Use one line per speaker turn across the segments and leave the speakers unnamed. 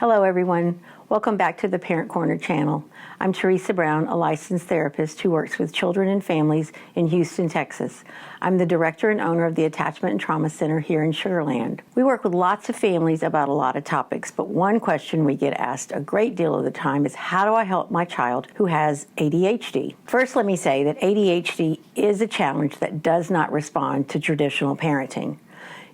Hello everyone, welcome back to the Parent Corner channel. I'm Teresa Brown, a licensed therapist who works with children and families in Houston, Texas. I'm the director and owner of the Attachment and Trauma Center here in Sugar Land. We work with lots of families about a lot of topics, but one question we get asked a great deal of the time is, how do I help my child who has ADHD? First, let me say that ADHD is a challenge that does not respond to traditional parenting.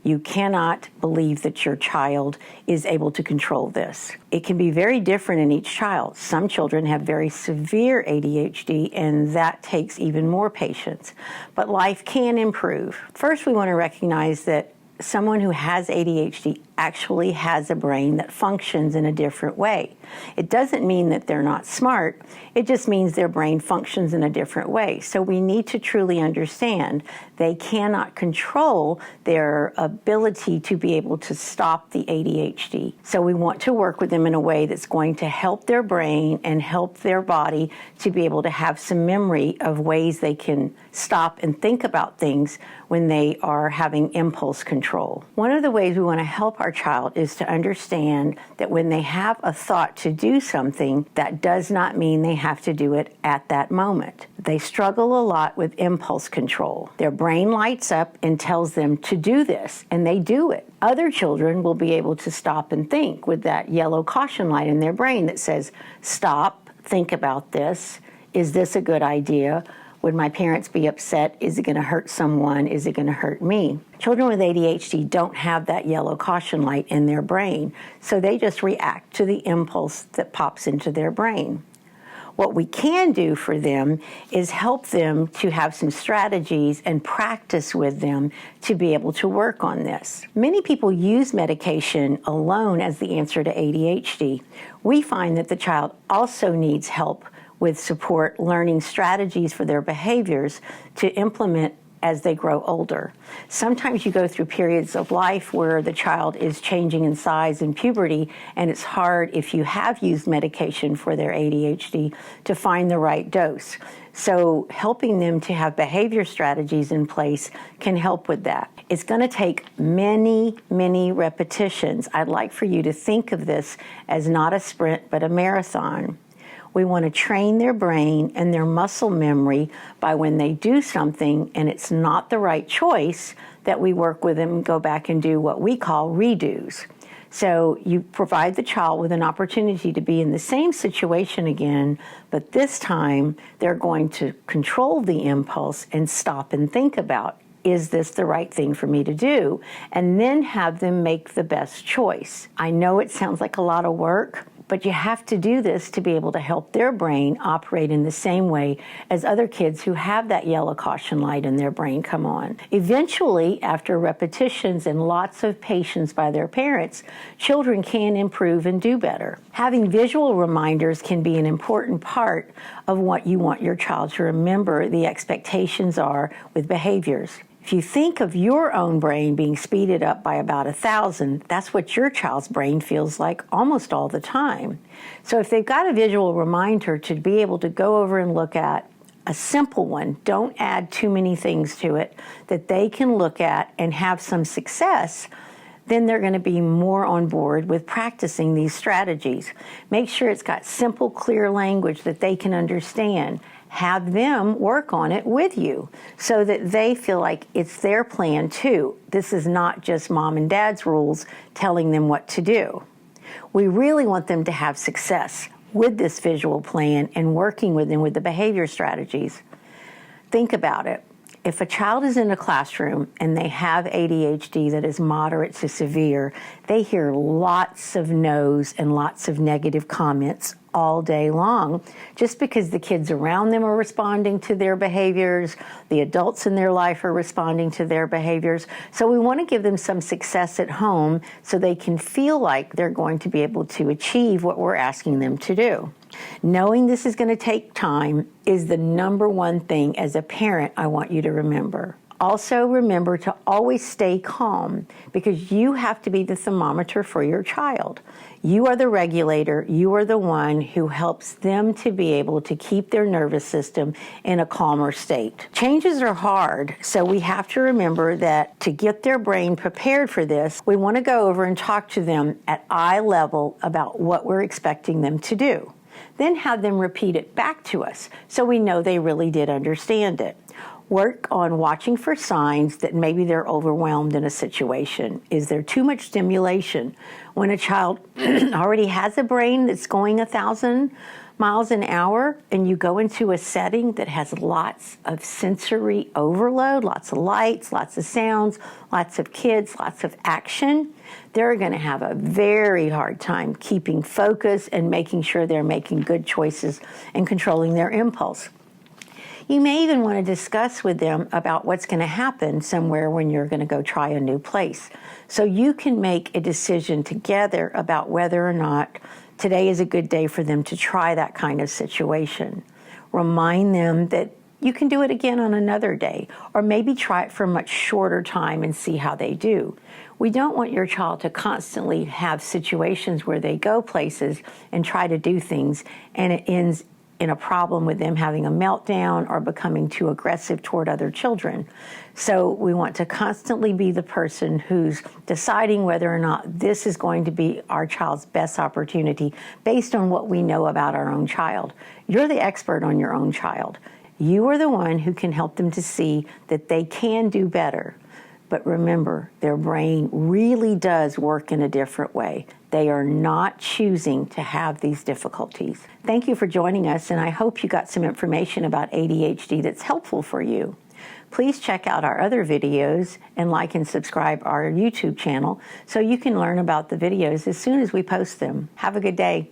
You cannot believe that your child is able to control this. It can be very different in each child. Some children have very severe ADHD, and that takes even more patience. But life can improve. First, we want to recognize that someone who has ADHD actually has a brain that functions in a different way. It doesn't mean that they're not smart, it just means their brain functions in a different way. So we need to truly understand they cannot control their ability to be able to stop the ADHD. So we want to work with them in a way that's going to help their brain and help their body to be able to have some memory of ways they can stop and think about things when they are having impulse control. One of the ways we want to help our child is to understand that when they have a thought to do something, that does not mean they have to do it at that moment. They struggle a lot with impulse control. Their brain lights up and tells them to do this, and they do it. Other children will be able to stop and think with that yellow caution light in their brain that says, stop, think about this. Is this a good idea? Would my parents be upset? Is it going to hurt someone? Is it going to hurt me? Children with ADHD don't have that yellow caution light in their brain, so they just react to the impulse that pops into their brain. What we can do for them is help them to have some strategies and practice with them to be able to work on this. Many people use medication alone as the answer to ADHD. We find that the child also needs help with support, learning strategies for their behaviors to implement as they grow older. Sometimes you go through periods of life where the child is changing in size in puberty, and it's hard, if you have used medication for their ADHD, to find the right dose. So helping them to have behavior strategies in place can help with that. It's going to take many, many repetitions. I'd like for you to think of this as not a sprint, but a marathon. We want to train their brain and their muscle memory by when they do something and it's not the right choice, that we work with them and go back and do what we call redos. So you provide the child with an opportunity to be in the same situation again, but this time they're going to control the impulse and stop and think about, is this the right thing for me to do? And then have them make the best choice. I know it sounds like a lot of work, but you have to do this to be able to help their brain operate in the same way as other kids who have that yellow caution light in their brain come on. Eventually, after repetitions and lots of patience by their parents, children can improve and do better. Having visual reminders can be an important part of what you want your child to remember the expectations are with behaviors. If you think of your own brain being speeded up by about 1,000, that's what your child's brain feels like almost all the time. So if they've got a visual reminder to be able to go over and look at a simple one, don't add too many things to it, that they can look at and have some success, then they're going to be more on board with practicing these strategies. Make sure it's got simple, clear language that they can understand. Have them work on it with you so that they feel like it's their plan too. This is not just mom and dad's rules telling them what to do. We really want them to have success with this visual plan and working with them with the behavior strategies. Think about it. If a child is in a classroom and they have ADHD that is moderate to severe, they hear lots of no's and lots of negative comments all day long, just because the kids around them are responding to their behaviors, the adults in their life are responding to their behaviors. So we want to give them some success at home so they can feel like they're going to be able to achieve what we're asking them to do. Knowing this is going to take time is the number one thing as a parent I want you to remember. Also, remember to always stay calm because you have to be the thermometer for your child. You are the regulator. You are the one who helps them to be able to keep their nervous system in a calmer state. Changes are hard, so we have to remember that to get their brain prepared for this, we want to go over and talk to them at eye level about what we're expecting them to do. Then have them repeat it back to us so we know they really did understand it. Work on watching for signs that maybe they're overwhelmed in a situation. Is there too much stimulation? When a child already has a brain that's going 1,000 miles an hour and you go into a setting that has lots of sensory overload, lots of lights, lots of sounds, lots of kids, lots of action, they're going to have a very hard time keeping focus and making sure they're making good choices and controlling their impulse. You may even want to discuss with them about what's going to happen somewhere when you're going to go try a new place. So you can make a decision together about whether or not today is a good day for them to try that kind of situation. Remind them that you can do it again on another day, or maybe try it for a much shorter time and see how they do. We don't want your child to constantly have situations where they go places and try to do things and it ends in a problem with them having a meltdown or becoming too aggressive toward other children. So we want to constantly be the person who's deciding whether or not this is going to be our child's best opportunity based on what we know about our own child. You're the expert on your own child. You are the one who can help them to see that they can do better. But remember, their brain really does work in a different way. They are not choosing to have these difficulties. Thank you for joining us, and I hope you got some information about ADHD that's helpful for you. Please check out our other videos and like and subscribe our YouTube channel so you can learn about the videos as soon as we post them. Have a good day.